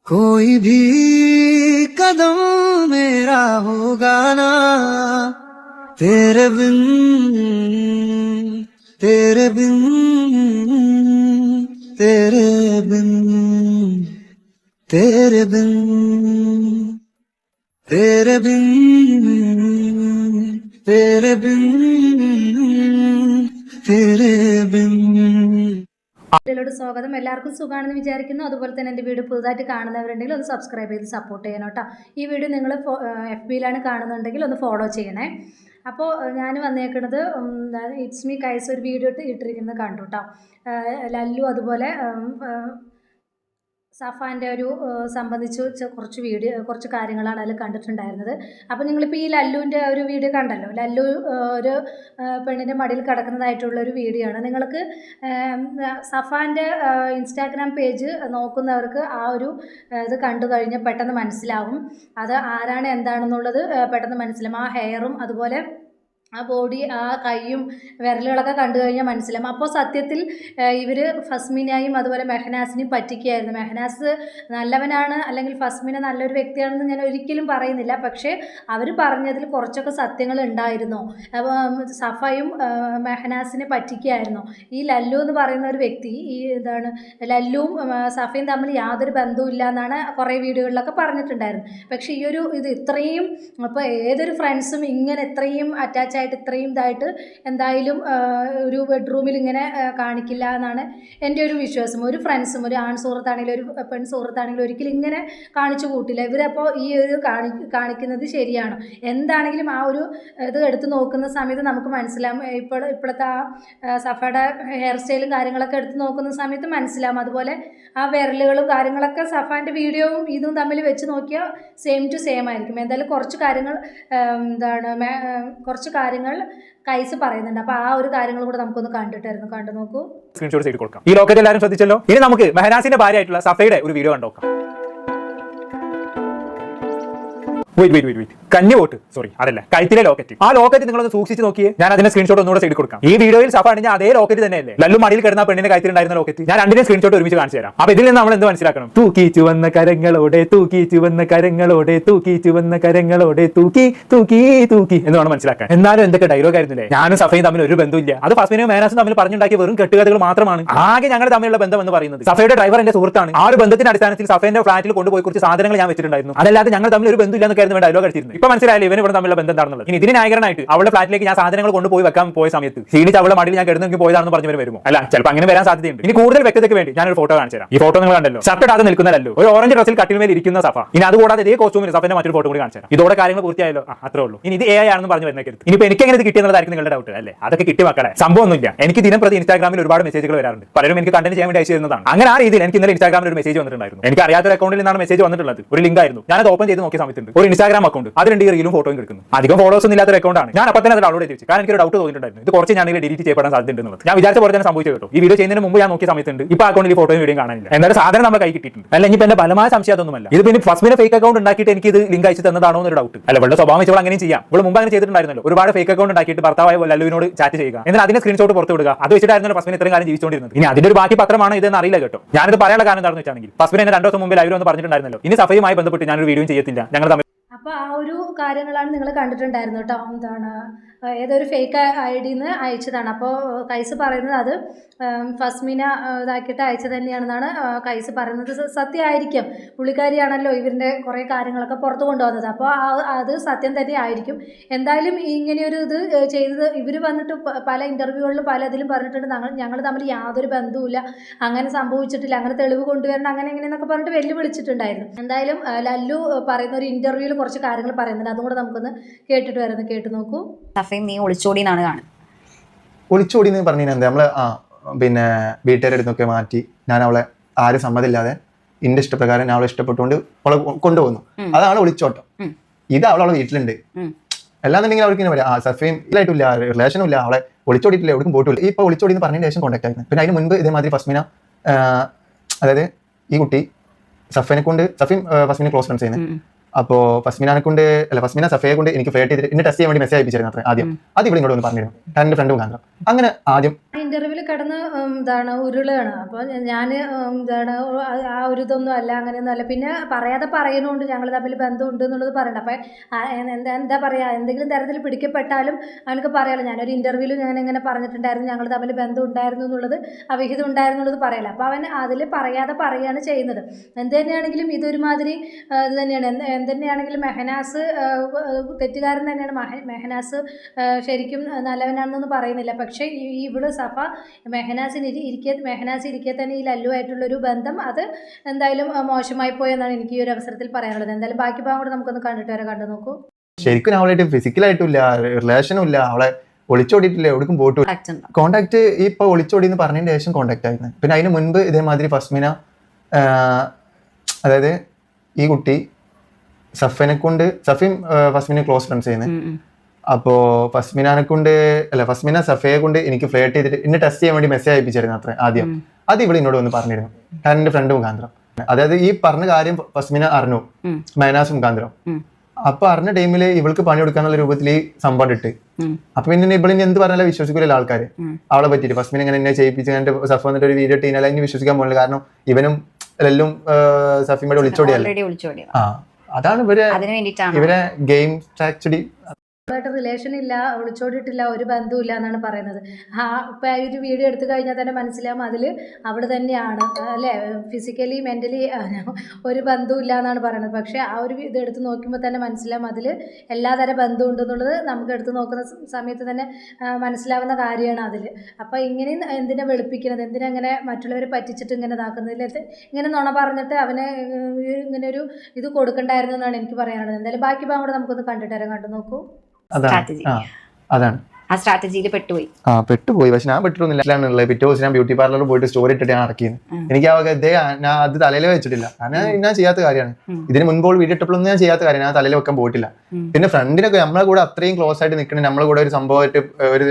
कोई भी कदम मेरा होगा ना तेरे बिन तेरे बिन तेरे बिन तेरे बिन तेरे बिन तेरे बिन तेरे बिन ോട് സ്വാഗതം. എല്ലാവർക്കും സുഖമാണെന്ന് വിചാരിക്കുന്നു. അതുപോലെ തന്നെ എൻ്റെ വീഡിയോ പുതുതായിട്ട് കാണുന്നവരുണ്ടെങ്കിൽ ഒന്ന് സബ്സ്ക്രൈബ് ചെയ്ത് സപ്പോർട്ട് ചെയ്യണം കേട്ടോ. ഈ വീഡിയോ നിങ്ങൾ FBയിലാണ് കാണുന്നുണ്ടെങ്കിൽ ഒന്ന് ഫോളോ ചെയ്യണേ. അപ്പോൾ ഞാൻ വന്നേക്കുന്നത് ഇറ്റ്സ് മീ കൈസ് ഒരു വീഡിയോ ഇട്ടിരിക്കുന്നത് കണ്ടു കേട്ടോ. ലല്ലു അതുപോലെ സഫാൻ്റെ ഒരു സംബന്ധിച്ച് കുറച്ച് കാര്യങ്ങളാണ് അതിൽ കണ്ടിട്ടുണ്ടായിരുന്നത്. അപ്പോൾ നിങ്ങളിപ്പോൾ ഈ ലല്ലുവിൻ്റെ ഒരു വീഡിയോ കണ്ടല്ലോ. ലല്ലു ഒരു പെണ്ണിൻ്റെ മടിയിൽ കിടക്കുന്നതായിട്ടുള്ളൊരു വീഡിയോ ആണ്. നിങ്ങൾക്ക് സഫാൻ്റെ ഇൻസ്റ്റാഗ്രാം പേജ് നോക്കുന്നവർക്ക് ആ ഒരു ഇത് കണ്ടു കഴിഞ്ഞാൽ പെട്ടെന്ന് മനസ്സിലാവും അത് ആരാണ് എന്താണെന്നുള്ളത് പെട്ടെന്ന് മനസ്സിലാവും. ആ ഹെയറും അതുപോലെ ആ ബോഡി ആ കൈയും വിരലുകളൊക്കെ കണ്ടു കഴിഞ്ഞാൽ മനസ്സിലാവും. അപ്പോൾ സത്യത്തിൽ ഇവർ ഫസ്മിനെയും അതുപോലെ മെഹനാസിനെയും പറ്റിക്കുകയായിരുന്നു. മെഹനാസ് നല്ലവനാണ് അല്ലെങ്കിൽ ഫസ്മിന നല്ലൊരു വ്യക്തിയാണെന്ന് ഞാൻ ഒരിക്കലും പറയുന്നില്ല. പക്ഷേ അവർ പറഞ്ഞതിൽ കുറച്ചൊക്കെ സത്യങ്ങൾ ഉണ്ടായിരുന്നു. അപ്പോൾ സഫയും മെഹനാസിനെ പറ്റിക്കുകയായിരുന്നു. ഈ ലല്ലു എന്ന് പറയുന്ന ഒരു വ്യക്തി ലല്ലുവും സഫയും തമ്മിൽ യാതൊരു ബന്ധവും ഇല്ല എന്നാണ് കുറേ വീഡിയോകളിലൊക്കെ പറഞ്ഞിട്ടുണ്ടായിരുന്നു. പക്ഷേ ഇത് ഇത്രയും അപ്പോൾ ഏതൊരു ഫ്രണ്ട്സും ഇങ്ങനെ ഇത്രയും അറ്റാച്ച് ആയിട്ട് ഇത്രയും ഇതായിട്ട് എന്തായാലും ഒരു ബെഡ്റൂമിൽ ഇങ്ങനെ കാണിക്കില്ല എന്നാണ് എൻ്റെ ഒരു വിശ്വാസം. ഒരു ഫ്രണ്ട്സും ഒരു ആൺ സുഹൃത്താണെങ്കിലും ഒരു പെൺ സുഹൃത്താണെങ്കിലും ഒരിക്കലും ഇങ്ങനെ കാണിച്ചു കൂട്ടില്ല. ഇവരപ്പോൾ ഈ ഒരു കാണിക്കുന്നത് ശരിയാണോ എന്താണെങ്കിലും ആ ഒരു ഇത് എടുത്ത് നോക്കുന്ന സമയത്ത് നമുക്ക് മനസ്സിലാവും. ഇപ്പോഴത്തെ ആ സഫയുടെ ഹെയർ സ്റ്റൈലും കാര്യങ്ങളൊക്കെ എടുത്ത് നോക്കുന്ന സമയത്ത് മനസ്സിലാവും. അതുപോലെ ആ വിരലുകളും കാര്യങ്ങളൊക്കെ സഫാൻ്റെ വീഡിയോവും ഇതും തമ്മിൽ വെച്ച് നോക്കിയാൽ സെയിം ടു സെയിം ആയിരിക്കും. എന്തായാലും കുറച്ച് കാര്യങ്ങൾ കൈസ് പറയുന്നുണ്ട്. അപ്പോൾ ആ ഒരു കാര്യങ്ങൾ കൂടെ നമുക്കൊന്ന് കണ്ടു നോക്കൂ. സ്ക്രീൻഷോട്ട് ചെയ്ത് കൊടുക്കാം. ഈ ലോക്കറ്റ് എല്ലാവരും ശ്രദ്ധിച്ചല്ലോ. ഇനി നമുക്ക് മെഹനാസിന്റെ ഭാര്യയായിട്ടുള്ള സഫയുടെ ഒരു വീഡിയോ കണ്ടു നോക്കാം. കഞ്ഞി വോട്ട് സോറി അതല്ല കഴുത്തിലെ ലോക്കറ്റ്. ആ ലോക്കറ്റ് നിങ്ങളൊന്ന് സൂക്ഷിച്ച് നോക്കിയേ. ഞാൻ അതിന്റെ സ്ക്രീൻഷോട്ട് ഒന്നുകൂടെ സൈഡ് കൊടുക്കാം. ഈ വീഡിയോയിൽ സഫ അണിഞ്ഞ അതേ ലോക്കറ്റ് തന്നെയല്ലേ ലല്ലു മടിയിൽ കിടന്ന പെണ്ണിന്റെ കഴുത്തിലുണ്ടായിരുന്ന ലോക്കറ്റ്. ഞാൻ രണ്ടിനെ സ്ക്രീൻഷോട്ട് ഒരുമിച്ച് കാണിച്ചു തരാം. അപ്പൊ ഇതിൽ നിന്ന് നമ്മൾ എന്ത് മനസ്സിലാക്കണം? തൂക്കി ചുവന്ന കരങ്ങളോടെ തൂക്കി ചുവന്ന കരങ്ങളോടെ തൂക്കി ചുവന്ന കരങ്ങളോടെ തൂക്കി തൂക്കി തൂക്കി എന്ന് വേണം മനസ്സിലാക്കാൻ. എന്നാലും എന്തൊക്കെ ഡയലോഗ് ആയിരുന്നില്ലേ. ഞാനും സഫയും തമ്മിൽ ഒരു ബന്ധമില്ല. അത് ഫസ്മിനും മേനാസും തമ്മിൽ പറഞ്ഞുണ്ടാക്കിയ വെറും കെട്ടുകഥകൾ മാത്രമാണ്. ആകെ ഞങ്ങളുടെ തമ്മിലുള്ള ബന്ധം എന്ന് പറയുന്നത് സഫയുടെ ഡ്രൈവർ എന്റെ സുഹൃത്താണ്. ആ ഒരു ബന്ധത്തിന്റെ അടിസ്ഥാനത്തിൽ സഫയുടെ ഫ്ലാറ്റിൽ കൊണ്ടുപോയി കുറച്ച് സാധനങ്ങൾ ഞാൻ വെച്ചിട്ടുണ്ടായിരുന്നു. അതല്ലാതെ ഞങ്ങൾ തമ്മിൽ ഒരു ബന്ധമില്ല എന്നൊക്കെയായിരുന്നു ഡയലോഗ് അടിച്ചിരുന്നത്. ഇപ്പൊ മനസ്സിലായില്ലേ ഇവന് ഇവിടെ തമ്മിലുള്ള ബന്ധം എന്താണെന്നുള്ളത്. ഇനി ഇതിന് ന്യായീകരണമായിട്ട് അവളുടെ ഫ്ലാറ്റിലേക്ക് ഞാൻ സാധനങ്ങൾ കൊണ്ടുപോയി വെക്കാൻ പോയ സമയത്ത് ക്ഷീണിച്ച് അവളുടെ മടിയിൽ ഞാൻ കിടന്നെങ്കിൽ പോയതാണെന്ന് പറഞ്ഞവർ വരുമോ? അല്ല, ചിലപ്പോൾ അങ്ങനെ വരാൻ സാധ്യതയുണ്ട്. ഇനി കൂടുതൽ വ്യക്തതയ്ക്ക് വേണ്ടി ഞാനൊരു ഫോട്ടോ കാണിച്ചു തരാം. ഈ ഫോട്ടോ നിങ്ങൾ കണ്ടല്ലോ. ഷർട്ട് ഇടാതെ നിൽക്കുന്ന ലല്ലു, ഒരു ഓറഞ്ച് ഡ്രസ്സിൽ കട്ടിൽമേൽ ഇരിക്കുന്ന സഫ. ഇനി അതുകൂടാതെ ഇതേ കോസ്റ്റ്യൂമിൽ സഫന്റെ മറ്റൊരു ഫോട്ടോ കൂടി കാണിച്ചു തരാം. ഇതോടെ കാര്യങ്ങൾ പൂർത്തിയായല്ലോ. അത്രേ ഉള്ളൂ. ഇനി ഇത് AI ആണെന്ന് പറഞ്ഞു വരുന്നേക്കരുത്. ഇനിയിപ്പോൾ എനിക്ക് എങ്ങനെ ഇത് കിട്ടിയെന്നുള്ളതായിരിക്കും നിങ്ങളുടെ ഡൗട്ട് അല്ലേ? അതൊക്കെ കിട്ടി മക്കളെ. സംഭവമൊന്നുമില്ല. എനിക്ക് ദിനം പ്രതി ഇൻസ്റ്റാഗ്രാമിൽ ഒരുപാട് മെസ്സേജുകൾ വരാറുണ്ട്. പലരും എനിക്ക് കണ്ടന്റ് ചെയ്യാൻ വേണ്ടി അയച്ചു തരുന്നതാണ്. അങ്ങനെ ആ രീതിയിൽ എനിക്ക് ഇന്നലെ ഇൻസ്റ്റാഗ്രാമിൽ ഒരു മെസ്സേജ് വന്നിട്ടുണ്ടായിരുന്നു. എനിക്ക് അറിയാത്തൊരു അക്കൗണ്ടിൽ നിന്നാണ് മെസ്സേജ് വന്നിട്ടുള്ളത്. ഒരു ലിങ്ക് ആയിരുന്നു. ഞാനത് ഓപ്പൺ ചെയ്ത് നോക്കിയ സമയത്തുണ്ട് ഒരു ഇൻസ്റ്റാഗ്രാം അക്കൗണ്ട്. അതിലുണ്ട് ഈ റീലും ഫോട്ടോയും കിടക്കുന്നു. അധികം ഫോളോസ് ഒന്നും ഇല്ലാത്ത അക്കൗണ്ടാണ്. ഞാൻ അപ്പോൾ തന്നെ അത് ഡൗൺലോഡ് ചെയ്ത് വെച്ചു. കാരണം എനിക്ക് ഒരു ഡൗട്ട് തോന്നിയിട്ടുണ്ടായിരുന്നു. ഇത് കുറച്ച് ഞാൻ ഡിലീറ്റ് ചെയ്യപ്പെടാൻ സാധ്യതയുണ്ടെന്നുള്ളത്. ഞാൻ വിചാരിച്ച പോലെ തന്നെ സംഭവിച്ചു കേട്ടോ. ഈ വീഡിയോ ചെയ്യുന്നതിന് മുമ്പ് ഞാൻ നോക്കിയ സമയത്തുണ്ട് ഇപ്പോൾ അക്കൗണ്ടിൽ ഈ ഫോട്ടോയും വീഡിയോ കാണാനില്ല. എന്നാലും സാധനം നമ്മുടെ കൈ കിട്ടിയിട്ടുണ്ട്. അല്ല ഇനിയിപ്പോൾ എന്റെ ബലമായ സംശയം അതൊന്നുമല്ല. ഇത് പിന്നെ ഫസ്മിനെ ഫേക്ക് അക്കൗണ്ട് ഉണ്ടാക്കിയിട്ട് എനിക്ക് ഇത് ലിങ്ക് അയച്ചു തന്നതാണോ എന്നൊരു ഡൗട്ട്. അല്ല ഇവിടെ സ്വഭാവം വെച്ചപ്പോൾ അങ്ങനെയും ചെയ്യാം. ഇവിടെ മുമ്പ് അങ്ങനെ ചെയ്തിട്ടുണ്ടായിരുന്നല്ലോ. ഒരുപാട് ഫേക്ക് അക്കൗണ്ട് ഉണ്ടാക്കിയിട്ട് ഭർത്താവായ ലല്ലുവിനോട് ചാറ്റ് ചെയ്യുക, എന്നാൽ അതിന്റെ സ്ക്രീൻഷോട്ട് പുറത്ത് വിടുക. അത് വെച്ചിട്ടായിരുന്നു ഫസ്മിനെ ഇത്രയും കാലം ജീവിച്ചുകൊണ്ടിരുന്നത്. ഇനി അതിന്റെ ഒരു ബാക്കി പത്രമാണ് ഇതെന്ന് അറിയില്ല കേട്ടോ. ഞാനിത് പറയാനുള്ള കാരണം എന്താണെന്ന് വെച്ചാണെങ്കിൽ ഫസ്മിനെ എന്നെ 2 ദിവസം മുമ്പ് ലൈവ് ഒന്ന് പറഞ്ഞിട്ടുണ്ടായിരുന്നല്ലോ ഇനി സഫയുമായി ബന്ധപ്പെട്ട് ഞാനൊരു വീഡിയോ ചെയ്യത്തില്ല. ഞങ്ങൾ തമ്മിൽ അപ്പോൾ ആ ഒരു കാര്യങ്ങളാണ് നിങ്ങൾ കണ്ടിട്ടുണ്ടായിരുന്നു കേട്ടോ. ഏതൊരു ഫേക്ക് ഐഡിന്ന് അയച്ചതാണ്. അപ്പോൾ കൈസ് പറയുന്നത് അത് ഫസ്മിന ഇതാക്കിയിട്ട് അയച്ചു തന്നെയാണെന്നാണ് കൈസ് പറയുന്നത്. സത്യമായിരിക്കും. പുള്ളിക്കാരിയാണല്ലോ ഇവരുടെ കുറേ കാര്യങ്ങളൊക്കെ പുറത്ത് കൊണ്ടുവന്നത്. അപ്പോൾ അത് സത്യം തന്നെ ആയിരിക്കും. എന്തായാലും ഇങ്ങനെയൊരു ഇത് ചെയ്തത് ഇവർ വന്നിട്ട് പല ഇൻ്റർവ്യൂകളിലും പല ഇതിലും പറഞ്ഞിട്ടുണ്ട് ഞങ്ങൾ തമ്മിൽ യാതൊരു ബന്ധവുമില്ല, അങ്ങനെ സംഭവിച്ചിട്ടില്ല, അങ്ങനെ തെളിവ് കൊണ്ടുവരണം, അങ്ങനെ എങ്ങനെയെന്നൊക്കെ പറഞ്ഞിട്ട് വെല്ലുവിളിച്ചിട്ടുണ്ടായിരുന്നു. എന്തായാലും ലല്ലു പറയുന്ന ഒരു ഇൻ്റർവ്യൂവിൽ കുറച്ച് കാര്യങ്ങൾ പറയുന്നുണ്ട്. അതും കൂടെ നമുക്കൊന്ന് കേട്ട് നോക്കൂ. നീ ഒളിച്ചോടി എന്നാണ് കാണുന്നത്. ഒളിച്ചോടി എന്ന് പറഞ്ഞു കഴിഞ്ഞാൽ നമ്മള് പിന്നെ വീട്ടുകാരുടെ അടുത്തൊക്കെ മാറ്റി ഞാൻ അവളെ ആരും സമ്മതമില്ലാതെ എന്റെ ഇഷ്ടപ്രകാരം ഞാൻ അവളെ ഇഷ്ടപ്പെട്ടുകൊണ്ട് അവളെ കൊണ്ടുപോകുന്നു. അതാണ് ഒളിച്ചോട്ടം. ഇത് അവളെ വീട്ടിലുണ്ട്. അല്ലാന്നുണ്ടെങ്കിൽ അവൾക്ക് ഇങ്ങനെ പറയാം സഫയും ഇല്ലായിട്ടില്ല, റിലേഷനും ഇല്ല, അവളെ ഒളിച്ചോടിയിട്ടില്ല, എവിടേക്കും പോയിട്ടില്ല. ഇപ്പൊ ഒളിച്ചോടി എന്ന് പറഞ്ഞതിന് ശേഷം കോൺടാക്ട് ആയിരുന്നു. പിന്നെ അതിന് മുൻപ് ഇതേമാതിരി ഫസ്മിന അതായത് ഈ കുട്ടി ഫസ്മിനെ ക്ലോസ് ഫ്രണ്ട്സ് ചെയ്യുന്നത്. അപ്പോൾ ഫസ്മിന സഫയെ കൊണ്ട് എനിക്ക് ഫ്ലേർട്ട് ചെയ്തിട്ട് എന്നെ ടെസ്റ്റ് ചെയ്യാൻ വേണ്ടി മെസ്സേജ് അയപ്പിച്ചിരുന്നു. ആദ്യം അത് ഇവിടെ ഇങ്ങോട്ട് ഒന്ന് പറഞ്ഞിരുന്നു. എന്റെ ഫ്രണ്ട് മുഖാന്തരം അങ്ങനെ ആദ്യം ഇൻ്റർവ്യൂവിൽ കിടന്ന് ഉരുളാണ്. അപ്പോൾ ഞാൻ ആ ഒരു ഇതൊന്നും അല്ല, അങ്ങനെയൊന്നും അല്ല. പിന്നെ പറയാതെ പറയുന്നുണ്ട് ഞങ്ങൾ തമ്മിൽ ബന്ധമുണ്ട് എന്നുള്ളത് പറയണ്ട. അപ്പം എന്താ പറയുക, എന്തെങ്കിലും തരത്തിൽ പിടിക്കപ്പെട്ടാലും അവനക്ക് പറയാമല്ലോ, ഞാനൊരു ഇൻ്റർവ്യൂവിൽ ഞാൻ ഇങ്ങനെ പറഞ്ഞിട്ടുണ്ടായിരുന്നു ഞങ്ങൾ തമ്മിൽ ബന്ധം ഉണ്ടായിരുന്നു എന്നുള്ളത്, അവിഹിതം ഉണ്ടായിരുന്നു എന്നുള്ളത് പറയല. അപ്പോൾ അവൻ അതിൽ പറയാതെ പറയുകയാണ് ചെയ്യുന്നത്. എന്ത് തന്നെയാണെങ്കിലും ഇതൊരുമാതിരി ഇത് തന്നെയാണ്. എന്തുതന്നെയാണെങ്കിലും മെഹനാസ് തെറ്റുകാരൻ തന്നെയാണ്. മെഹനാസ് ശരിക്കും നല്ലവനാണെന്നൊന്നും പറയുന്നില്ല. പക്ഷേ ഇവിടെ സഫ മെഹനാസ് ഇരിക്കെ തന്നെ ഈ ലല്ലുവായിട്ടുള്ളൊരു ബന്ധം അത് എന്തായാലും മോശമായി പോയെന്നാണ് എനിക്ക് ഈ ഒരു അവസരത്തിൽ പറയാനുള്ളത്. എന്തായാലും ബാക്കി ഭാഗം കൂടെ നമുക്കൊന്ന് കണ്ടു നോക്കൂ. ശരിക്കും അവളായിട്ട് ഫിസിക്കലായിട്ടും ഇല്ല, റിലേഷനും ഇല്ല, അവളെ ഒളിച്ചോടിയിട്ടില്ല, എവിടേക്കും പോയിട്ട്. കോണ്ടാക്ട് ഇപ്പൊ ഒളിച്ചോടി എന്ന് പറഞ്ഞതിന് ശേഷം കോണ്ടാക്ട് ആയിരുന്നു. പിന്നെ അതിന് മുൻപ് ഇതേമാതിരി ഫസ്മിന, അതായത് ഈ കുട്ടി സഫിയും ഫസ്മിനെ ക്ലോസ് ഫ്രണ്ട്സ് ചെയ്യുന്നത്. അപ്പോൾ ഫസ്മിന സഫയെ കൊണ്ട് എനിക്ക് ഫ്ലേട്ട് ചെയ്തിട്ട് എന്നെ ടെസ്റ്റ് ചെയ്യാൻ വേണ്ടി മെസ്സേജ് അയപ്പിച്ചിരുന്നു അത്ര ആദ്യം. അത് ഇവിടെ എന്നോട് വന്ന് പറഞ്ഞിരുന്നു, കാരണം എന്റെ ഫ്രണ്ട് മുഖാന്തരം. അതായത് ഈ പറഞ്ഞ കാര്യം ഫസ്മിന അറിഞ്ഞു, മൈനാസ് മുഖാന്തരം. അപ്പൊ അറിഞ്ഞ ടൈമില് ഇവൾക്ക് പണി കൊടുക്കാന്നുള്ള രൂപത്തിൽ ഈ സംഭവം ഇട്ട്. അപ്പൊ പിന്നെ ഇവളിനി എന്ത് പറഞ്ഞാലും വിശ്വസിക്കില്ല ആൾക്കാര് അവളെ പറ്റിയിട്ട്. ഫസ്മിന ഇങ്ങനെ എന്നെ ചെയ്യിപ്പിച്ച് എന്റെ സഫ വന്നിട്ട് ഒരു വീഡിയോ ഇട്ട് ഇനി വിശ്വസിക്കാൻ പോകില്ല, കാരണം ഇവനും എല്ലാം സഫിമയുടെ ഒളിച്ചോടിയല്ല. അതാണ് ഇവരെ ഗെയിം സ്ട്രാറ്റജി. ായിട്ട് റിലേഷൻ ഇല്ല, ഒളിച്ചോടിയിട്ടില്ല, ഒരു ബന്ധവും എന്നാണ് പറയുന്നത്. ഇപ്പം ഈ ഒരു വീഡിയോ എടുത്തു കഴിഞ്ഞാൽ തന്നെ മനസ്സിലാവും അതിൽ അവൾ തന്നെയാണ് അല്ലേ, ഫിസിക്കലി മെൻ്റലി ഒരു ബന്ധവും ഇല്ല എന്നാണ് പറയുന്നത്. പക്ഷേ ആ ഒരു ഇത് എടുത്ത് നോക്കുമ്പോൾ തന്നെ മനസ്സിലാവും അതിൽ എല്ലാതരം ബന്ധവും ഉണ്ടെന്നുള്ളത് നമുക്ക് എടുത്ത് നോക്കുന്ന സമയത്ത് തന്നെ മനസ്സിലാവുന്ന കാര്യമാണ് അതിൽ. അപ്പോൾ ഇങ്ങനെ എന്തിനാ വെളുപ്പിക്കുന്നത്, എന്തിനാ ഇങ്ങനെ മറ്റുള്ളവരെ പറ്റിച്ചിട്ട് ഇങ്ങനെ ഇതാക്കുന്നതിൽ ഇങ്ങനെ നുണ പറഞ്ഞിട്ട് അവന് ഇങ്ങനെ ഒരു ഇത് കൊടുക്കണ്ടായിരുന്നു എന്നാണ് എനിക്ക് പറയാനുള്ളത്. എന്തായാലും ബാക്കി ഭാഗം കൂടെ നമുക്കൊന്ന് കണ്ടു നോക്കൂ. അതാണ് ആ സ്ട്രാറ്റജിയിൽ പെട്ടുപോയി. പക്ഷെ ഞാൻ പെട്ടിട്ടൊന്നുമില്ല. പിറ്റേ ദിവസം ഞാൻ ബ്യൂട്ടി പാർലറിൽ പോയിട്ട് സ്റ്റോറി ഇട്ടിട്ട് ഞാൻ ഇറക്കിയത്. എനിക്ക് ഞാൻ അത് തലയിൽ വെച്ചിട്ടില്ല, കാരണം ഞാൻ ചെയ്യാത്ത കാര്യമാണ്. ഇതിന് മുൻപോൾ വീഡിയോ ഇട്ടപ്പോഴൊന്നും ഞാൻ ചെയ്യാത്ത കാര്യം, ഞാൻ തലയിൽ വെക്കാൻ പോയിട്ടില്ല. പിന്നെ ഫ്രണ്ടിനൊക്കെ നമ്മളെ കൂടെ അത്രയും ക്ലോസ് ആയിട്ട് നിൽക്കണേ, നമ്മളെ കൂടെ ഒരു സംഭവമായിട്ട് ഒരു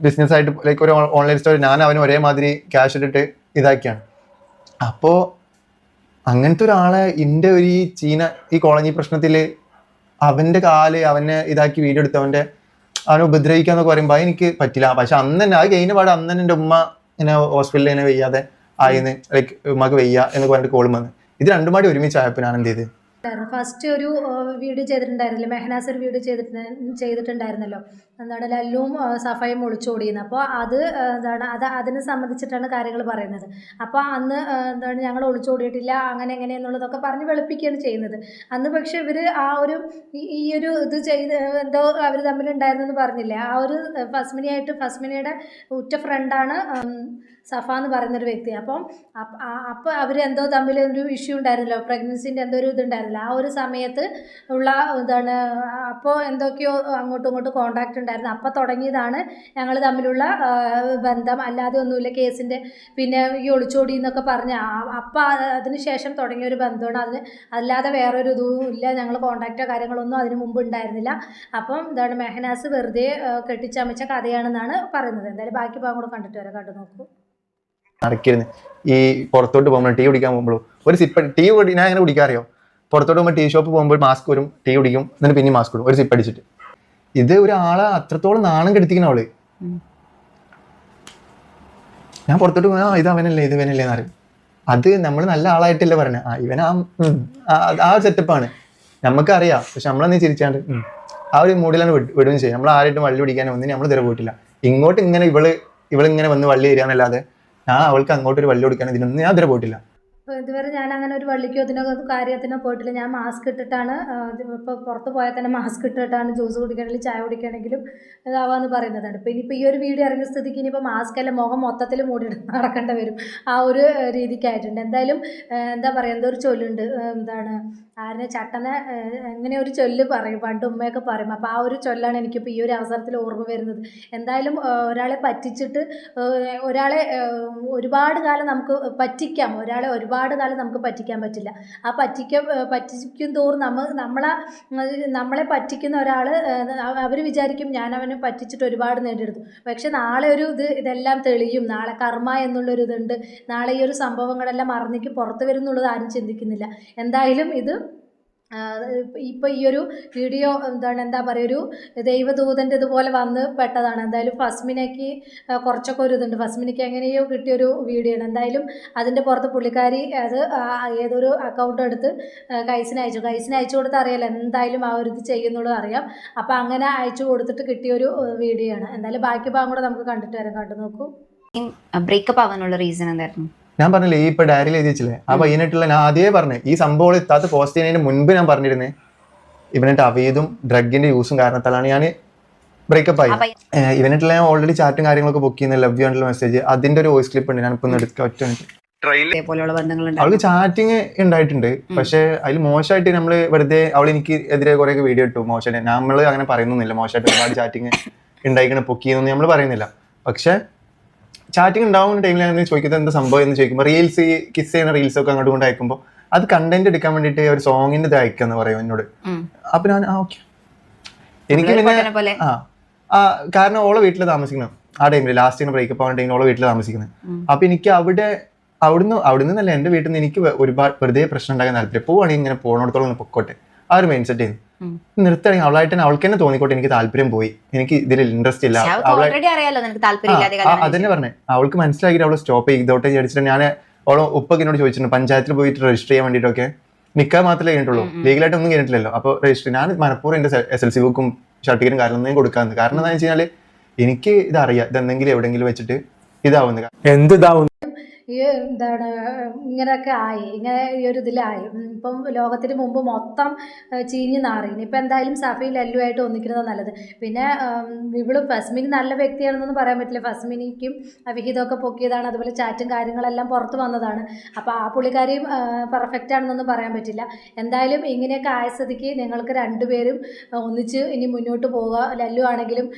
ബിസിനസ് ആയിട്ട് ലൈക്ക് ഒരു ഓൺലൈൻ സ്റ്റോറി, ഞാൻ അവന് ഒരേമാതിരി ക്യാഷ് ഇട്ടിട്ട് ഇതാക്കിയാണ്. അപ്പോ അങ്ങനത്തെ ഒരാളെ എൻ്റെ ഒരു ഈ കോളനി പ്രശ്നത്തില് അവന്റെ കാല് അവനെ ഇതാക്കി വീഡിയോ എടുത്ത് അവനെ ഉപദ്രവിക്കാന്നൊക്കെ പറയുമ്പോൾ എനിക്ക് പറ്റില്ല. പക്ഷെ അന്ന് തന്നെ അത് കഴിഞ്ഞ പാട് അന്ന് തന്നെ എൻ്റെ ഉമ്മ ഇങ്ങനെ ഹോസ്പിറ്റലിൽ ഇങ്ങനെ വെയ്യാതെ ആയിന്ന്, ലൈക്ക് ഉമ്മക്ക് വെയ്യ എന്ന് പറഞ്ഞിട്ട് കോളും വന്ന്. ഇത് രണ്ടും പാടി ഒരുമിച്ചായപ്പോൾ ഞാൻ എന്ത് ചെയ്ത്, ഫസ്റ്റ് ഒരു വീഡിയോ ചെയ്തിട്ടുണ്ടായിരുന്നില്ല, മെഹനാസ് ഒരു വീഡിയോ ചെയ്തിട്ടുണ്ടായിരുന്നല്ലോ, എന്താണ് ലല്ലുവും സഫയും ഒളിച്ചോടിയെന്ന്. അപ്പോൾ അതിനെ സംബന്ധിച്ചിട്ടാണ് കാര്യങ്ങൾ പറയുന്നത്. അപ്പോൾ അന്ന് ഞങ്ങൾ ഒളിച്ചോടിയിട്ടില്ല അങ്ങനെ എങ്ങനെയെന്നുള്ളതൊക്കെ പറഞ്ഞ് വെളുപ്പിക്കുകയാണ് ചെയ്യുന്നത്. അന്ന് പക്ഷെ ഇവർ ആ ഒരു ഈ ഒരു ഇത് ചെയ്ത് എന്തോ അവർ തമ്മിലുണ്ടായിരുന്നെന്ന് പറഞ്ഞില്ലേ, ആ ഒരു ഫസ്മിനയുടെ ഉറ്റ ഫ്രണ്ടാണ് സഫ എന്ന് പറയുന്നൊരു വ്യക്തി. അപ്പോൾ അവരെന്തോ തമ്മിലൊരു ഇഷ്യൂ ഉണ്ടായിരുന്നല്ലോ, പ്രഗ്നൻസിൻ്റെ എന്തോ ഒരു ഇതുണ്ടായിരുന്നില്ല. ആ ഒരു സമയത്ത് ഉള്ള അപ്പോൾ എന്തൊക്കെയോ അങ്ങോട്ടും ഇങ്ങോട്ടും കോണ്ടാക്ട് ഉണ്ടായിരുന്നു. അപ്പോൾ തുടങ്ങിയതാണ് ഞങ്ങൾ തമ്മിലുള്ള ബന്ധം, അല്ലാതെ ഒന്നുമില്ല കേസിൻ്റെ പിന്നെ ഈ ഒളിച്ചോടി എന്നൊക്കെ പറഞ്ഞ്. അപ്പോൾ അതിന് ശേഷം തുടങ്ങിയ ഒരു ബന്ധമാണ്, അല്ലാതെ വേറൊരു ഇതും ഇല്ല, ഞങ്ങൾ കോണ്ടാക്റ്റോ കാര്യങ്ങളൊന്നും അതിന് മുമ്പ് ഉണ്ടായിരുന്നില്ല. അപ്പം മെഹനാസ് വെറുതെ കെട്ടിച്ചമച്ച കഥയാണെന്നാണ് പറയുന്നത്. എന്തായാലും ബാക്കി ഭാഗം കൂടെ കണ്ടു നോക്കൂ. നടക്കിരുന്നു ഈ പുറത്തോട്ട് പോകുമ്പോൾ ടീ കുടിക്കാൻ പോകുമ്പോഴും ഒരു സിപ്പ് ടീ ഞാൻ അങ്ങനെ കുടിക്കാറിയോ, പുറത്തോട്ട് പോകുമ്പോൾ ടീ ഷോപ്പ് പോകുമ്പോൾ മാസ്ക് വരും, ടീ കുടിക്കും, എന്നിട്ട് പിന്നെ മാസ്ക് ഇടും, ഒരു സിപ്പ് അടിച്ചിട്ട്. ഇത് ഒരാളെ അത്രത്തോളം നാണം കെടുത്തിക്കുന്ന അവള്. ഞാൻ പുറത്തോട്ട് പോയാൽ ഇത് അവനല്ലേ എന്ന് അറിയും. അത് നമ്മൾ നല്ല ആളായിട്ടല്ലേ പറഞ്ഞ, ഇവൻ ആ ഒരു സെറ്റപ്പാണ് നമുക്കറിയാം. പക്ഷെ നമ്മളെന്ന് ചിരിച്ചാണ്ട് ആ ഒരു മൂഡിലാണ് വിടുകയും ചെയ്യും. നമ്മൾ ആരായിട്ടും വള്ളി പിടിക്കാനും ഒന്നിനും നമ്മൾ തിര പോയിട്ടില്ല. ഇങ്ങോട്ട് ഇങ്ങനെ ഇവളിങ്ങനെ വന്ന് വള്ളി തരാന്നല്ലാതെ ഞാൻ അവൾക്ക് അങ്ങോട്ടൊരു വള്ളി കൊടുക്കാൻ ഇതിനൊന്നും ഞാൻ തിര പോയിട്ടില്ല. അപ്പോൾ ഇതുവരെ ഞാൻ അങ്ങനെ ഒരു വള്ളിക്കോ ഇതിനോ കാര്യത്തിനോ പോയിട്ടില്ല. ഞാൻ മാസ്ക് ഇട്ടിട്ടാണ്, ഇപ്പോൾ പുറത്ത് പോയാൽ തന്നെ മാസ്ക് ഇട്ടിട്ടാണ് ജ്യൂസ് കുടിക്കണമെങ്കിലും ചായ കുടിക്കണമെങ്കിലും ഇതാവാന്ന് പറയുന്നതാണ്. ഇപ്പോൾ ഇനിയിപ്പോൾ ഈ ഒരു വീഡിയോ ഇറങ്ങിയ സ്ഥിതിക്ക് ഇനിയിപ്പോൾ മാസ്ക് അല്ല മുഖം മൊത്തത്തിൽ മൂടിയിട്ട് നടക്കേണ്ടി വരും, ആ ഒരു രീതിക്കായിട്ടുണ്ട്. എന്തായാലും എന്താ പറയുക, എന്തോ ഒരു ചൊല്ലുണ്ട്, ആരെ ചട്ടനെ എങ്ങനെ ഒരു ചൊല്ല് പറയും, പണ്ട് ഉമ്മയൊക്കെ പറയും. അപ്പോൾ ആ ഒരു ചൊല്ലാണ് എനിക്കിപ്പോൾ ഈ ഒരു അവസരത്തിൽ ഓർമ്മ വരുന്നത്. എന്തായാലും ഒരാളെ പറ്റിച്ചിട്ട് ഒരാളെ ഒരുപാട് കാലം നമുക്ക് പറ്റിക്കാം, ഒരാളെ ഒരുപാട് കാലം നമുക്ക് പറ്റിക്കാൻ പറ്റില്ല. ആ പറ്റിക്കും തോറും നമ്മളെ പറ്റിക്കുന്ന ഒരാൾ അവർ വിചാരിക്കും ഞാൻ അവനെ പറ്റിച്ചിട്ട് ഒരുപാട് നേടിയെടുത്തു. പക്ഷെ നാളെ ഇതെല്ലാം തെളിയും, നാളെ കർമ്മ എന്നുള്ളൊരു ഇതുണ്ട്, നാളെ ഈ ഒരു സംഭവങ്ങളെല്ലാം മറന്നിക്ക് പുറത്ത് വരും എന്നുള്ളത് ആരും ചിന്തിക്കുന്നില്ല. എന്തായാലും ഇത് ഇപ്പോൾ ഈ ഒരു വീഡിയോ എന്താ പറയുക, ഒരു ദൈവദൂതൻ്റെ ഇതുപോലെ വന്ന് പെട്ടതാണ്. എന്തായാലും ഫസ്മിനയ്ക്ക് കുറച്ചൊക്കെ ഒരു ഇതുണ്ട്. ഫസ്മിനയ്ക്ക് എങ്ങനെയോ കിട്ടിയൊരു വീഡിയോ ആണ്. എന്തായാലും അതിൻ്റെ പുറത്ത് പുള്ളിക്കാരി അത് ഏതൊരു അക്കൗണ്ട് എടുത്ത് കൈസിന് അയച്ചു കൊടുത്ത് അറിയാലോ എന്തായാലും ആ ഒരു ഇത് ചെയ്യുന്നുള്ളത് അറിയാം. അപ്പോൾ അങ്ങനെ അയച്ചു കൊടുത്തിട്ട് കിട്ടിയൊരു വീഡിയോ ആണ്. എന്തായാലും ബാക്കി ഭാഗം കൂടെ നമുക്ക് കണ്ടിട്ട് വരാം. കണ്ടു നോക്കൂ. ബ്രേക്കപ്പ് ആവാനുള്ള റീസൺ എന്തായിരുന്നു? ഞാൻ പറഞ്ഞില്ലേ, ഈ ഇപ്പൊ ഡയറിയിൽ എഴുതി വെച്ചില്ലേ, ആ പയ്യനായിട്ടുള്ള ഞാൻ ആദ്യമേ പറഞ്ഞു, ഈ സംഭവം എത്താത്ത പോസ്റ്റ് ചെയ്യുന്നതിന് മുൻപ് ഞാൻ പറഞ്ഞിരുന്നേ ഇവനായിട്ട് അവീതും ഡ്രഗിന്റെ യൂസും കാരണത്താലാണ് ഞാൻ ബ്രേക്കപ്പ് ആയി. ഇവനായിട്ടുള്ള ഞാൻ ഓൾറെഡി ചാറ്റും കാര്യങ്ങളൊക്കെ ബുക്ക് ചെയ്യുന്ന ലവ് യു ആയിട്ടുള്ള മെസ്സേജ്, അതിന്റെ ഒരു വോയിസ് ക്ലിപ്പ് ഉണ്ട്. ഞാൻ ഇപ്പൊ എടുക്കുക ഒറ്റ അവൾക്ക് ചാറ്റിങ് ഉണ്ടായിട്ടുണ്ട്. പക്ഷെ അതിൽ മോശമായിട്ട് നമ്മള് വെറുതെ അവൾ എനിക്ക് എതിരെ കുറെ വീഡിയോ ഇട്ടു മോശമായിട്ട്. നമ്മള് അങ്ങനെ പറയുന്നില്ല മോശമായിട്ട് ഒരുപാട് ചാറ്റിങ് ഉണ്ടായിക്കണ പൊക്കിയെന്നൊന്നും നമ്മൾ പറയുന്നില്ല. പക്ഷെ ചാറ്റിംഗ് ഉണ്ടാവുന്ന ടൈമിൽ ഞാൻ ചോദിക്കുന്നത് എന്താ സംഭവം എന്ന് ചോദിക്കുമ്പോൾ റീൽസ്, കിസ് ചെയ്യുന്ന റീൽസ് ഒക്കെ അങ്ങോട്ട് കൊണ്ട് അയക്കുമ്പോൾ അത് കണ്ടന്റ് എടുക്കാൻ വേണ്ടിയിട്ട് ഒരു സോങ്ങിന്റെ ഇത് അയക്കാന്ന് പറയും എന്നോട്. അപ്പൊ ഞാൻ ഓക്കെ, എനിക്ക് പിന്നെ കാരണം ഓളെ വീട്ടിൽ താമസിക്കണം ആ ടൈമിൽ, ലാസ്റ്റ് ബ്രേക്കപ്പ് ആവുന്ന ടൈമിൽ ഓളെ വീട്ടിൽ താമസിക്കുന്നത്. അപ്പൊ എനിക്ക് അവിടുന്ന് നല്ല എന്റെ വീട്ടിൽ നിന്ന് എനിക്ക് ഒരുപാട് വെറുതെ പ്രശ്നം ഉണ്ടാക്കാൻ താല്പര്യം. പോവാണെങ്കിൽ ഇങ്ങനെ പോകണോടത്തോളം പൊക്കോട്ടെ, ആ ഒരു മൈൻഡ് സെറ്റ് ചെയ്യുന്നു. നിർത്തുകയാണെങ്കിൽ അവളായിട്ട് അവൾക്ക് തന്നെ തോന്നിക്കോട്ടെ എനിക്ക് താല്പര്യം പോയി, എനിക്ക് ഇതിൽ ഇൻട്രസ്റ്റ് ഇല്ല. അതന്നെ പറഞ്ഞേ, അവൾക്ക് മനസ്സിലാക്കിയിട്ട് അവള് സ്റ്റോപ്പ് ചെയ്തോട്ടെ വിചാരിച്ചിട്ട് ഞാൻ അവളെ ഉപ്പൊക്കെ എന്നോട് ചോദിച്ചിട്ടുണ്ട് പഞ്ചായത്തിൽ പോയിട്ട് രജിസ്റ്റർ ചെയ്യാൻ വേണ്ടിയിട്ടൊക്കെ. നിൽക്കാൻ മാത്രമേ കഴിഞ്ഞിട്ടുള്ളൂ, ലീഗലായിട്ട് ഒന്നും കഴിഞ്ഞിട്ടില്ലല്ലോ. അപ്പോൾ രജിസ്റ്റർ ഞാൻ മനഃപൂർവ്വം എന്റെ SLC ബുക്കും സർട്ടിഫിക്കറ്റും കാര്യമൊന്നും കൊടുക്കാന്ന്. കാരണം എന്താണെന്ന് വെച്ച് കഴിഞ്ഞാൽ എനിക്ക് ഇതറിയാം, ഇതെന്തെങ്കിലും എവിടെയെങ്കിലും വെച്ചിട്ട് ഇതാവുന്നത്. എന്തിതാവുന്നു ഈ ഇങ്ങനെയൊക്കെ ആയി, ഇങ്ങനെ ഈ ഒരു ഇതിലായി. ഇപ്പം ലോകത്തിന് മുമ്പ് മൊത്തം ചീഞ്ഞ് നാറി. ഇനിയിപ്പോൾ എന്തായാലും സഫയും ലല്ലുമായിട്ട് ഒന്നിക്കുന്നത് നല്ലത്. പിന്നെ ഇവള് ഫസ്മിന് നല്ല വ്യക്തിയാണെന്നൊന്നും പറയാൻ പറ്റില്ല. ഫസ്മിനിക്കും വിഹിതമൊക്കെ പൊക്കിയതാണ്, അതുപോലെ ചാറ്റും കാര്യങ്ങളെല്ലാം പുറത്ത് വന്നതാണ്. അപ്പോൾ ആ പുള്ളിക്കാരിയും പെർഫെക്റ്റ് ആണെന്നൊന്നും പറയാൻ പറ്റില്ല. എന്തായാലും ഇങ്ങനെയൊക്കെ ആയ സ്ഥിതിക്ക് നിങ്ങൾക്ക് രണ്ടുപേരും ഒന്നിച്ച് ഇനി മുന്നോട്ട് പോവുക. ലല്ലു ആണെങ്കിലും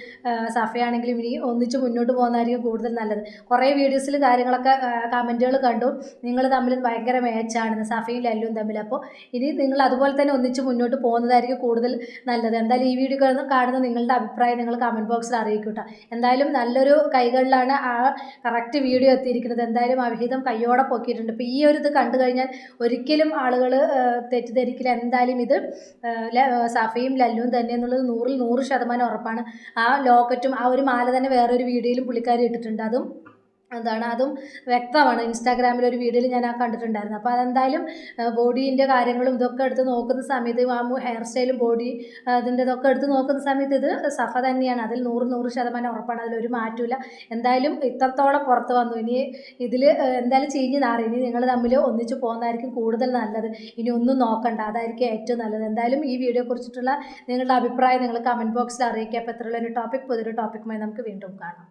സഫയാണെങ്കിലും ഇനി ഒന്നിച്ച് മുന്നോട്ട് പോകുന്നതായിരിക്കും കൂടുതൽ നല്ലത്. കുറേ വീഡിയോസിൽ കാര്യങ്ങളൊക്കെ കമൻറ്റുകൾ കണ്ടു, നിങ്ങൾ തമ്മിൽ ഭയങ്കര മാച്ചാണ് സഫയും ലല്ലുവും തമ്മിൽ. അപ്പോൾ ഇനി നിങ്ങൾ അതുപോലെ തന്നെ ഒന്നിച്ച് മുന്നോട്ട് പോകുന്നതായിരിക്കും കൂടുതൽ നല്ലത്. എന്തായാലും ഈ വീഡിയോ കാണുന്ന നിങ്ങളുടെ അഭിപ്രായം നിങ്ങൾ കമൻറ്റ് ബോക്സിൽ അറിയിക്കും കേട്ടോ. എന്തായാലും നല്ലൊരു കൈകളിലാണ് ആ കറക്റ്റ് വീഡിയോ എത്തിയിരിക്കുന്നത്. എന്തായാലും അവിഹിതം കയ്യോടെ പൊക്കിയിട്ടുണ്ട്. ഇപ്പോൾ ഈ ഒരു ഇത് കണ്ടു കഴിഞ്ഞാൽ ഒരിക്കലും ആളുകൾ തെറ്റിദ്ധരിക്കില്ല. എന്തായാലും ഇത് സഫയും ലല്ലുവും തന്നെ എന്നുള്ളത് 100% ഉറപ്പാണ്. ആ ലോക്കറ്റും ആ ഒരു മാല തന്നെ വേറൊരു വീഡിയോയിലും പുള്ളിക്കാരി ഇട്ടിട്ടുണ്ട്. അതും വ്യക്തമാണ്. ഇൻസ്റ്റാഗ്രാമിൽ ഒരു വീഡിയോയിൽ ഞാൻ കണ്ടിട്ടുണ്ടായിരുന്നു. അപ്പോൾ അതെന്തായാലും ബോഡീൻ്റെ കാര്യങ്ങളും ഇതൊക്കെ എടുത്ത് നോക്കുന്ന സമയത്ത് ആ ഹെയർ സ്റ്റൈലും ബോഡി അതിൻ്റെ ഇതൊക്കെ എടുത്ത് നോക്കുന്ന സമയത്ത് ഇത് സഫ തന്നെയാണ്. അതിൽ 100% ഉറപ്പാണ്, അതിലൊരു മാറ്റമില്ല. എന്തായാലും ഇത്രത്തോളം പുറത്ത് വന്നു. ഇനി ഇതിൽ എന്തായാലും ചീഞ്ഞ് നാറി. ഇനി നിങ്ങൾ തമ്മിൽ ഒന്നിച്ച് പോകുന്നതായിരിക്കും കൂടുതൽ നല്ലത്. ഇനി ഒന്നും നോക്കണ്ട, അതായിരിക്കും ഏറ്റവും നല്ലത്. എന്തായാലും ഈ വീഡിയോ കുറിച്ചിട്ടുള്ള നിങ്ങളുടെ അഭിപ്രായം നിങ്ങൾ കമൻറ്റ് ബോക്സിൽ അറിയിക്കുക. അപ്പോൾ ഇത്രയുള്ള ഒരു പുതിയൊരു ടോപ്പിക്കുമായി നമുക്ക് വീണ്ടും കാണാം.